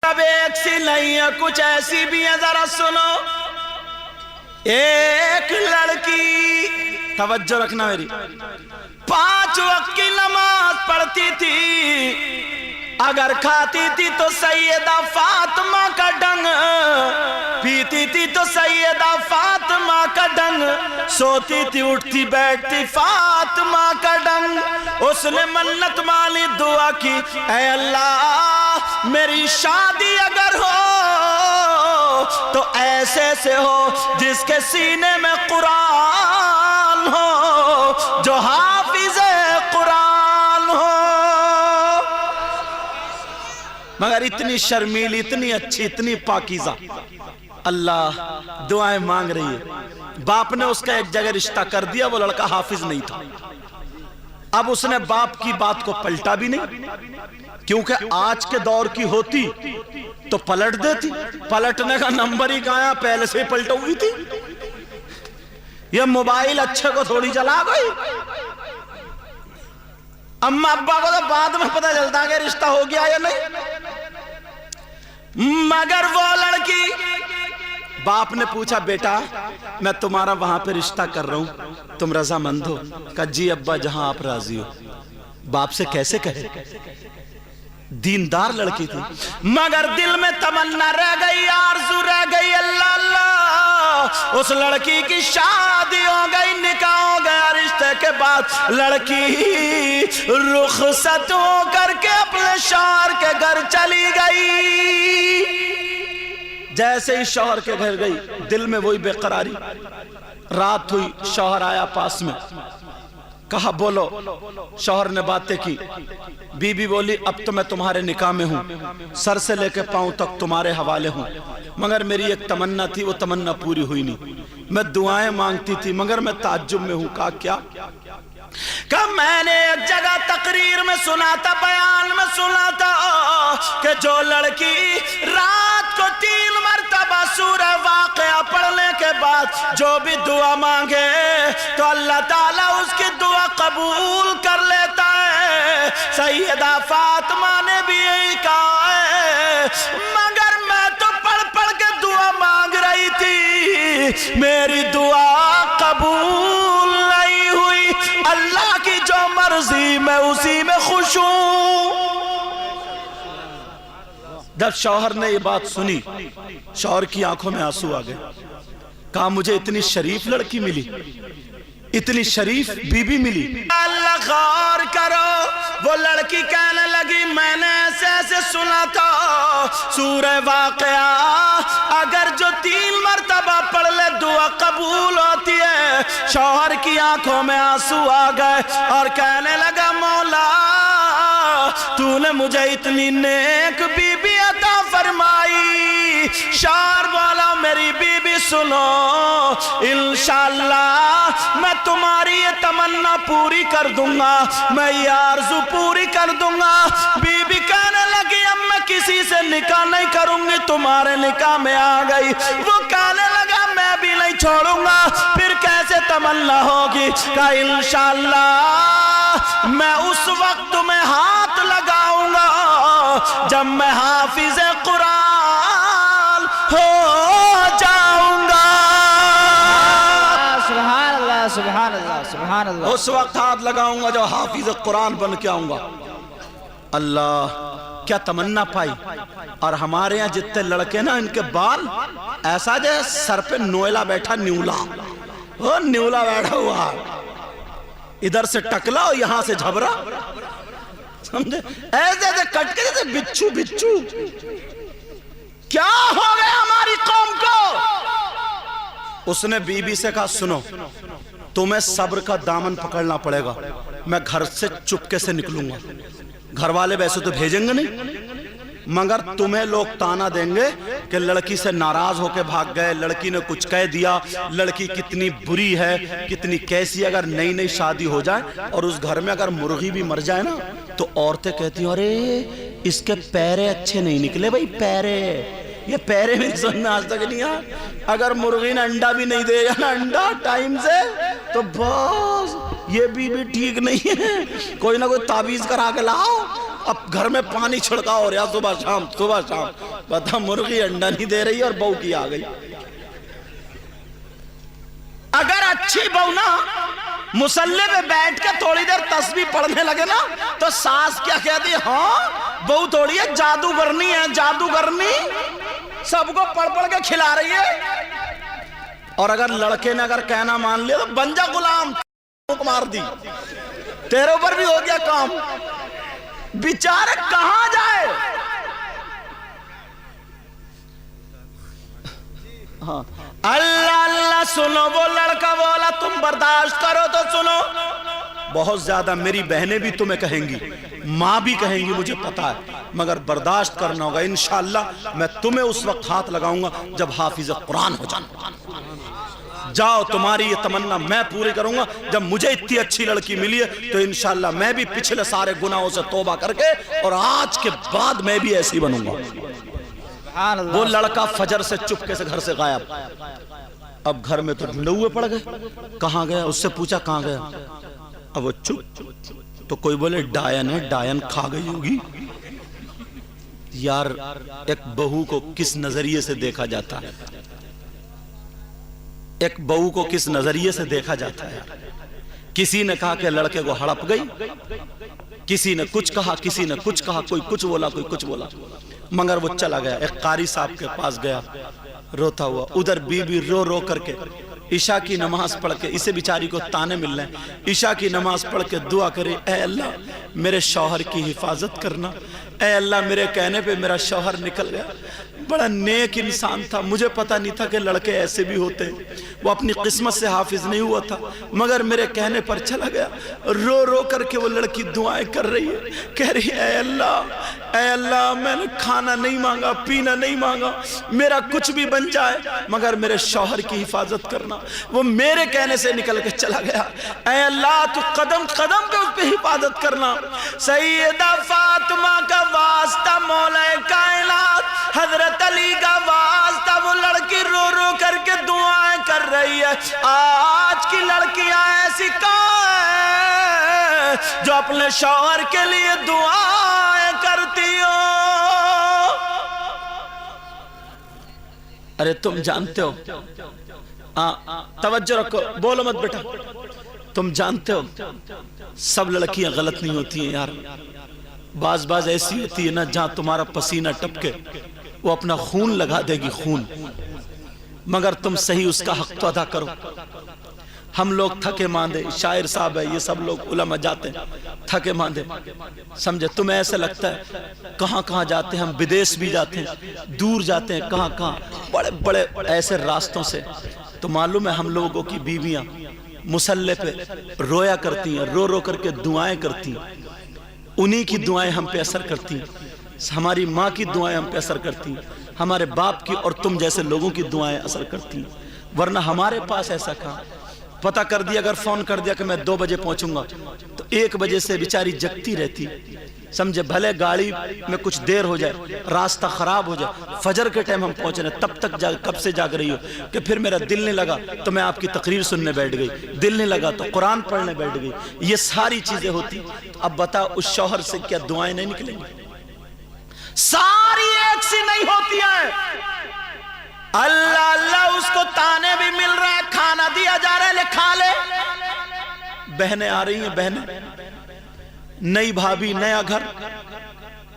اب ایک سی نہیں ہے کچھ ایسی بھی ہیں ذرا سنو. ایک لڑکی توجہ رکھنا میری 5 وقت کی نماز پڑھتی تھی اگر کھاتی تھی تو سیدہ فاطمہ کا ڈنگ پیتی تھی تو سیدہ فاطمہ کا ڈنگ سوتی تھی اٹھتی بیٹھتی فاطمہ کا ڈنگ اس نے منت مانی دعا کی اے اللہ میری شادی اگر ہو تو ایسے سے ہو جس کے سینے میں قرآن ہو جو حافظ قرآن ہو مگر اتنی شرمیلی اتنی اچھی اتنی پاکیزہ اللہ دعائیں مانگ رہی ہے باپ نے اس کا ایک جگہ رشتہ کر دیا وہ لڑکا حافظ نہیں تھا اب اس نے باپ کی بات کو پلٹا بھی نہیں کیونکہ آج کے دور کی ہوتی تو پلٹ دیتی پلٹنے کا نمبر ہی کہاں پہلے سے ہی پلٹا ہوئی تھی یہ موبائل اچھے کو تھوڑی چلا گئی اما ابا کو تو بعد میں پتہ چلتا کہ رشتہ ہو گیا یا نہیں مگر وہ لڑکی باپ نے پوچھا بیٹا میں تمہارا وہاں پہ رشتہ کر رہا ہوں تم رضا مند ہو کہا جی ابا جہاں آپ راضی ہو باپ سے کیسے کہے دیندار لڑکی تھی مگر دل میں تمنا رہ گئی آرزو رہ گئی اللہ اللہ اس لڑکی کی شادی ہو گئی نکاح ہو گیا رشتے کے بعد لڑکی رخصت ہو کر کے اپنے شوہر کے گھر چلی گئی جیسے ہی شوہر کے گھر گئی دل میں وہی بے قراری رات ہوئی شوہر آیا پاس میں کہا بولو شوہر نے باتیں کی بی بی بولی اب تو میں تمہارے نکاح میں ہوں سر سے لے کے پاؤں تک تمہارے حوالے ہوں مگر میری ایک تمنا تھی وہ تمنا پوری ہوئی نہیں میں دعائیں مانگتی تھی مگر میں تعجب میں ہوں کہا کیا کہ میں نے ایک جگہ تقریر میں سنا تھا بیان میں سنا تھا کہ جو لڑکی رات کو 3 مرتبہ سورہ واقعہ پڑھنے کے بعد جو بھی دعا مانگے تو اللہ تعالیٰ اس کی دعا قبول کر لیتا ہے سیدہ فاطمہ نے بھی یہی کہا ہے مگر میں تو پڑھ پڑھ کے دعا مانگ رہی تھی میری دعا قبول نہیں ہوئی اللہ کی جو مرضی میں اسی میں خوش ہوں جب شوہر نے یہ بات سنی شوہر کی آنکھوں میں آنسو آ گئے کہا مجھے اتنی شریف لڑکی ملی اتنی شریف بی بی ملی اللہ غور کرو وہ لڑکی کہنے لگی میں نے ایسے ایسے سنا تھا سورہ واقعہ اگر جو 3 مرتبہ پڑھ لے دعا قبول ہوتی ہے شوہر کی آنکھوں میں آنسو آ گئے اور کہنے لگا مولا تو نے مجھے اتنی نیک بی بی عطا فرمائی شوہر بولا میری بی بی سنو انشاءاللہ میں تمہاری یہ تمنا پوری کر دوں گا میں یہ آرزو پوری کر دوں گا بی بی کہنے لگی اب میں کسی سے نکاح نہیں کروں گی تمہارے نکاح میں آ گئی وہ کہنے لگا میں بھی نہیں چھوڑوں گا پھر کیسے تمنا ہوگی کہ انشاءاللہ میں اس وقت تمہیں ہاتھ لگاؤں گا جب میں حافظ قرآن ہو جاؤں گا سبحان اللہ سبحان اللہ سبحان اللہ اس وقت ہاتھ لگاؤں گا جو حافظ قرآن بن کے آؤں گا اللہ کیا تمنا پائی اور ہمارے یہاں جتنے لڑکے نا ان کے بال ایسا جیسے سر پہ نویلا بیٹھا نیولا وہ نیولا بیٹھا ہوا ادھر سے ٹکلا اور یہاں سے جھبرا سمجھے ایسے ایسے کٹ کے جیسے بچھو بچھو کیا ہو گیا ہماری قوم کو اس نے بی بی سے کہا سنو تمہیں صبر کا دامن پکڑنا پڑے گا میں گھر سے چپکے سے نکلوں گا گھر والے ویسے تو بھیجیں گے نہیں مگر تمہیں لوگ تانا دیں گے کہ لڑکی سے ناراض ہو کے بھاگ گئے لڑکی نے کچھ کہہ دیا لڑکی کتنی بری ہے کتنی کیسی اگر نئی نئی شادی ہو جائے اور اس گھر میں اگر مرغی بھی مر جائے نا تو عورتیں کہتی ہیں ارے اس کے پیرے اچھے نہیں نکلے بھائی پیرے یہ پیرے میری سن میں آج تک نہیں آیا اگر مرغی نے انڈا بھی نہیں دے نا انڈا ٹائم سے تو بس یہ بھی ٹھیک نہیں ہے کوئی نہ کوئی تعویذ کرا کے لاؤ اب گھر میں پانی چھڑکا ہو رہا صبح شام بتا مرغی انڈا نہیں دے رہی اور بہو کی آ گئی. اگر اچھی بہو نا مصلی پہ بیٹھ کے تھوڑی دیر تسبیح پڑھنے لگے نا تو ساس کیا کہتی ہے؟ ہاں بہو تھوڑی ہے جادوگرنی سب کو پڑھ کے کھلا رہی ہے. اور اگر لڑکے نے اگر کہنا مان لیا تو بن جا غلام مار دی تیرے اوپر بھی ہو گیا کام. بیچارے کہاں جائے. ہاں اللہ اللہ سنو وہ لڑکا بولا تم برداشت کرو تو سنو. بہت زیادہ میری بہنیں بھی تمہیں کہیں گی ماں بھی کہیں گی مجھے پتا ہے مگر برداشت کرنا ہوگا. انشاءاللہ میں تمہیں اس وقت ہاتھ لگاؤں گا جب حافظ قرآن ہو جانا. جاؤ تمہاری یہ تمنا میں پوری کروں گا. جب مجھے اتنی اچھی لڑکی ملی ہے تو انشاءاللہ میں بھی پچھلے سارے گناہوں سے توبہ کر کے اور آج کے بعد میں بھی ایسی بنوں گا. وہ لڑکا فجر سے چپکے سے گھر سے غائب. اب گھر میں تو ڈھونڈے ہوئے پڑ گئے کہاں گیا. اس سے پوچھا کہاں گیا. اب وہ چپ تو کوئی بولے ڈائن ہے ڈائن کھا گئی ہوگی. یار ایک بہو کو کس نظریے سے دیکھا جاتا ہے. ایک بہو کو کس نظریے سے دیکھا جاتا ہے. کسی نے کہا کہ لڑکے کو ہڑپ گئی, کسی نے کچھ کہا, کسی نے کچھ کہا, کوئی کچھ بولا کوئی کچھ بولا, مگر وہ چلا گیا. ایک قاری صاحب کے پاس گیا روتا ہوا. ادھر بی بی رو رو کر کے عشاء کی نماز پڑھ کے, اسے بیچاری کو تانے مل رہے ہیں, عشاء کی نماز پڑھ کے دعا کرے اے اللہ میرے شوہر کی حفاظت کرنا, اے اللہ میرے کہنے پہ میرا شوہر نکل گیا. بڑا نیک انسان تھا, مجھے پتہ نہیں تھا کہ لڑکے ایسے بھی ہوتے ہیں. وہ اپنی قسمت سے حافظ نہیں ہوا تھا مگر میرے کہنے پر چلا گیا. رو رو کر کے وہ لڑکی دعائیں کر رہی ہے, کہہ رہی ہے اے اللہ میں نے کھانا نہیں مانگا پینا نہیں مانگا, میرا کچھ بھی بن جائے مگر میرے شوہر کی حفاظت کرنا. وہ میرے کہنے سے نکل کے چلا گیا. اے اللہ تو قدم قدم پہ اس پہ حفاظت کرنا. سیدہ فاطمہ کا واسطہ مولا کائنات حضرت علی کا واسطہ. وہ لڑکی رو رو کر کے دعائیں کر رہی ہے. آج کی لڑکیاں ایسی کہاں ہیں جو اپنے شوہر کے لیے دعائیں کرتی ہو. ارے تم جانتے ہو, توجہ رکھو بولو مت بیٹا, تم جانتے ہو سب لڑکیاں غلط نہیں ہوتی ہیں یار. بعض ایسی ہوتی ہے نا جہاں تمہارا پسینہ ٹپکے وہ اپنا خون لگا دے گی خون, مگر تم صحیح اس کا حق تو ادا کرو. ہم لوگ تھکے ماندے, شاعر صاحب ہے یہ سب لوگ علماء جاتے ہیں تھکے ماندے سمجھے. تمہیں ایسا لگتا ہے کہاں کہاں جاتے ہیں ہم, بدیش بھی جاتے ہیں دور جاتے ہیں کہاں کہاں بڑے بڑے ایسے راستوں سے. تو معلوم ہے ہم لوگوں کی بیویاں مصلی پہ رویا کرتی ہیں, رو رو کر کے دعائیں کرتی ہیں. انہی کی دعائیں ہم پہ اثر کرتی ہیں, ہماری ماں کی دعائیں ہم پہ اثر کرتی ہیں, ہمارے باپ کی اور تم جیسے لوگوں کی دعائیں اثر کرتی ہیں. ورنہ ہمارے پاس ایسا کہاں. پتہ کر دیا اگر فون کر دیا کہ میں 2 بجے پہنچوں گا تو 1 بجے سے بیچاری جگتی رہتی سمجھے. بھلے گاڑی میں کچھ دیر ہو جائے, راستہ خراب ہو جائے, فجر کے ٹائم ہم پہنچ رہے ہیں تب تک کب سے جاگ رہی ہو کہ پھر میرا دل نہیں لگا تو میں آپ کی تقریر سننے بیٹھ گئی, دل نہیں لگا تو قرآن پڑھنے بیٹھ گئی. یہ ساری چیزیں ہوتی. اب بتا اس شوہر سے کیا دعائیں نہیں نکلیں گی؟ ساری ایک سی نہیں ہوتی ہیں. اللہ اللہ اس کو تانے بھی مل رہا ہے, کھانا دیا جا رہا ہے, لے کھا لے. بہنیں آ رہی ہیں, بہنیں نئی بھابی نیا گھر,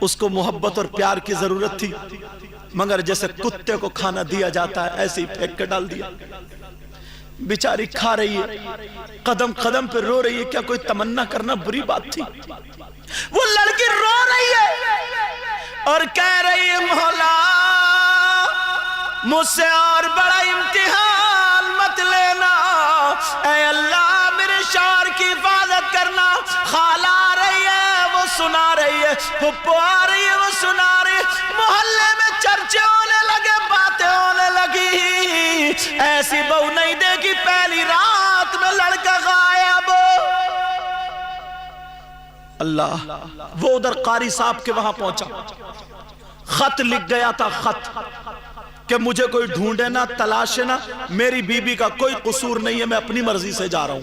اس کو محبت اور پیار کی ضرورت تھی مگر جیسے کتے کو کھانا دیا جاتا ہے ایسے ہی پھینک کے ڈال دیا. بیچاری کھا رہی ہے, قدم قدم پہ رو رہی ہے. کیا کوئی تمنا کرنا بری بات تھی؟ وہ لڑکی رو رہی ہے اور کہہ رہی ہے مولا مجھ سے اور بڑا امتحان مت لینا, اے اللہ میرے شوہر کی حفاظت کرنا. خالہ آ رہی ہے وہ سنا رہی ہے, پھپھو آ رہی ہے وہ سنا رہی ہے, محلے میں چرچے ہونے لگے, باتیں ہونے لگی. ایسی بہو نہیں دیکھی پہلی رات میں لڑکا غائب. اللہ وہ ادھر قاری صاحب کے وہاں پہنچا, خط لکھ گیا تھا, خط کہ مجھے کوئی ڈھونڈے نہ تلاشے نہ, میری بیوی کا کوئی قصور نہیں ہے, میں اپنی مرضی سے جا رہا ہوں.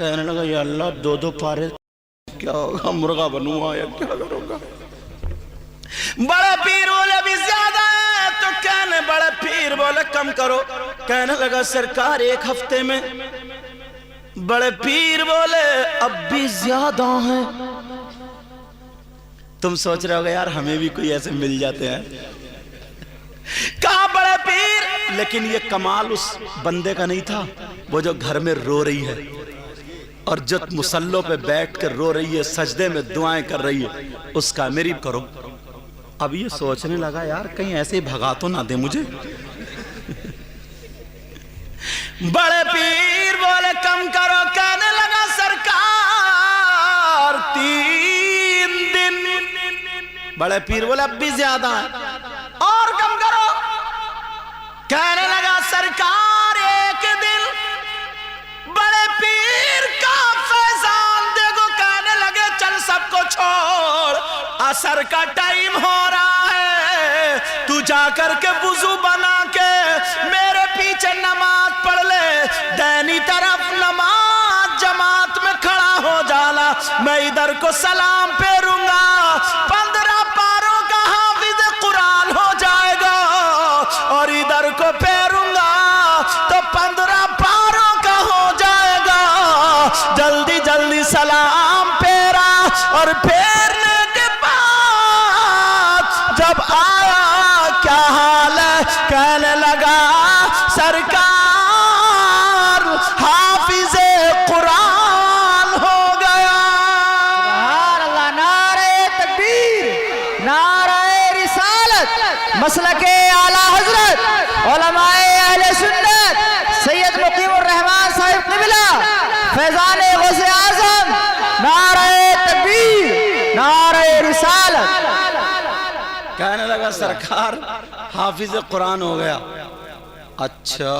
کہنے لگا یا اللہ دو دو پارے کیا ہوگا, مرغا بنوں یا کیا کروں گا. بڑے پیر بولے ابھی زیادہ ہے تو کہنے, بڑے پیر بولے کم کرو. کہنے لگا سرکار ایک ہفتے میں. بڑے پیر بولے اب بھی زیادہ ہیں. تم سوچ رہے ہو گے یار ہمیں بھی کوئی ایسے مل جاتے ہیں. کہا بڑے پیر, لیکن یہ کمال اس بندے کا نہیں تھا وہ جو گھر میں رو رہی ہے اور جو مصلوں پہ بیٹھ کر رو رہی ہے, سجدے میں دعائیں کر رہی ہے, اس کا میری کرو. اب یہ سوچنے لگا یار کہیں ایسے ہی بھگا تو نہ دے مجھے. بڑے پیر بولے کم کرو. کہنے لگا سرکار 3 دن. بڑے پیر بولے اب بھی زیادہ ہے اور کم کرو. کہنے لگا سرکار 1 دن. بڑے پیر کا فیضان دیکھو. کہنے لگے چل سب کو چھوڑ, عصر کا ٹائم ہو رہا ہے, تو جا کر کے وضو بنا کے میرے پیچھے نماز پڑھ لے. دینی طرف نماز جماعت میں کھڑا ہو جانا, میں ادھر کو سلام پھیروں گا. 15 پاروں کا حافظ قرآن ہو جائے گا اور ادھر کو پھیروں گا تو 15 پاروں کا ہو جائے گا. جلدی جلدی سلام پھیرا اور پھیرنے کے بعد جب آیا کیا حال ہے, کہنے لگا سرکار حافظ قرآن ہو گیا. سبحان اللہ. نعرہ تکبیر, نعرہ رسالت, مسلک اعلی حضرت علماء اہل سنت سید مقیم الرحمان صاحب قبلہ فیضان غوث اعظم. نعرہ تکبیر, نعرہ رسالت. کہنے لگا سرکار حافظ قرآن ہو گیا. اچھا,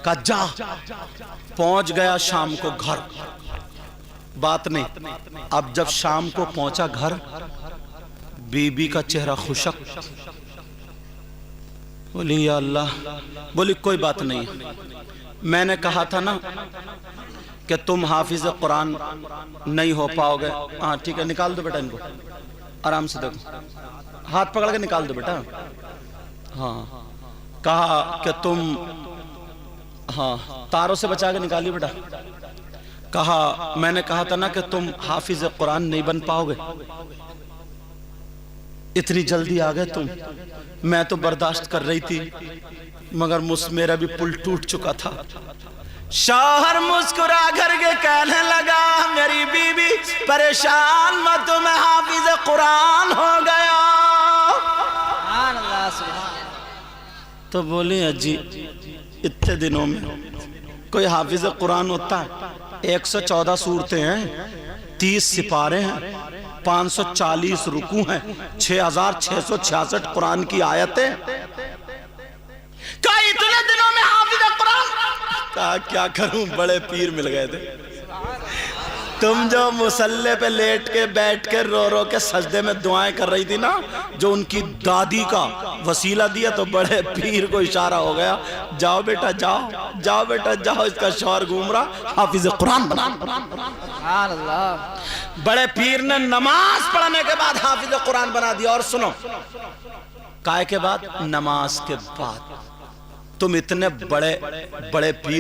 کہا جا. پہنچ گیا شام کو گھر. بات نہیں. اب جب شام کو پہنچا گھر, بی بی کا چہرہ خشک. بولی یا اللہ. بولی کوئی بات نہیں, میں نے کہا تھا نا کہ تم حافظ قرآن نہیں ہو پاؤ گے. ہاں ٹھیک ہے, نکال دو بیٹا ان کو, آرام سے دیکھو, ہاتھ پکڑ کے نکال دو بیٹا. ہاں کہا کہ تم, ہاں تاروں سے بچا کے نکالیے بیٹا. کہا میں نے کہا تھا نا کہ تم حافظ قرآن نہیں بن پاؤ گے. اتنی جلدی آ گئے تم. میں تو برداشت کر رہی تھی مگر میرا بھی پل ٹوٹ چکا تھا. شوہر مسکرا کر کے کہنے لگا میری بیوی پریشان مت, میں حافظ قرآن ہو گیا. سبحان اللہ. سبحان اللہ. تو بولے اجی اتنے دنوں میں کوئی حافظ قرآن ہوتا ہے؟ 114 سورتیں ہیں, 30 سپارے ہیں, 540 رکوع ہیں, 6666 قرآن کی آیتیں. کہا اتنے دنوں میں حافظ قرآن. کہا کیا کروں, بڑے پیر مل گئے تھے. تم جو مصلے پہ لیٹ کے بیٹھ کے رو رو کے سجدے میں دعائیں کر رہی تھی نا, جو ان کی دادی کا وسیلہ دیا تو بڑے پیر کو اشارہ ہو گیا, جاؤ بیٹا جاؤ, جاؤ بیٹا جاؤ. اس کا شوہر گھوم رہا حافظ قرآن بنا. سبحان اللہ. بڑے پیر نے نماز پڑھنے کے بعد حافظ قرآن بنا دیا. اور سنو, کائے کے بعد, نماز کے بعد. تم اتنے بڑے پیر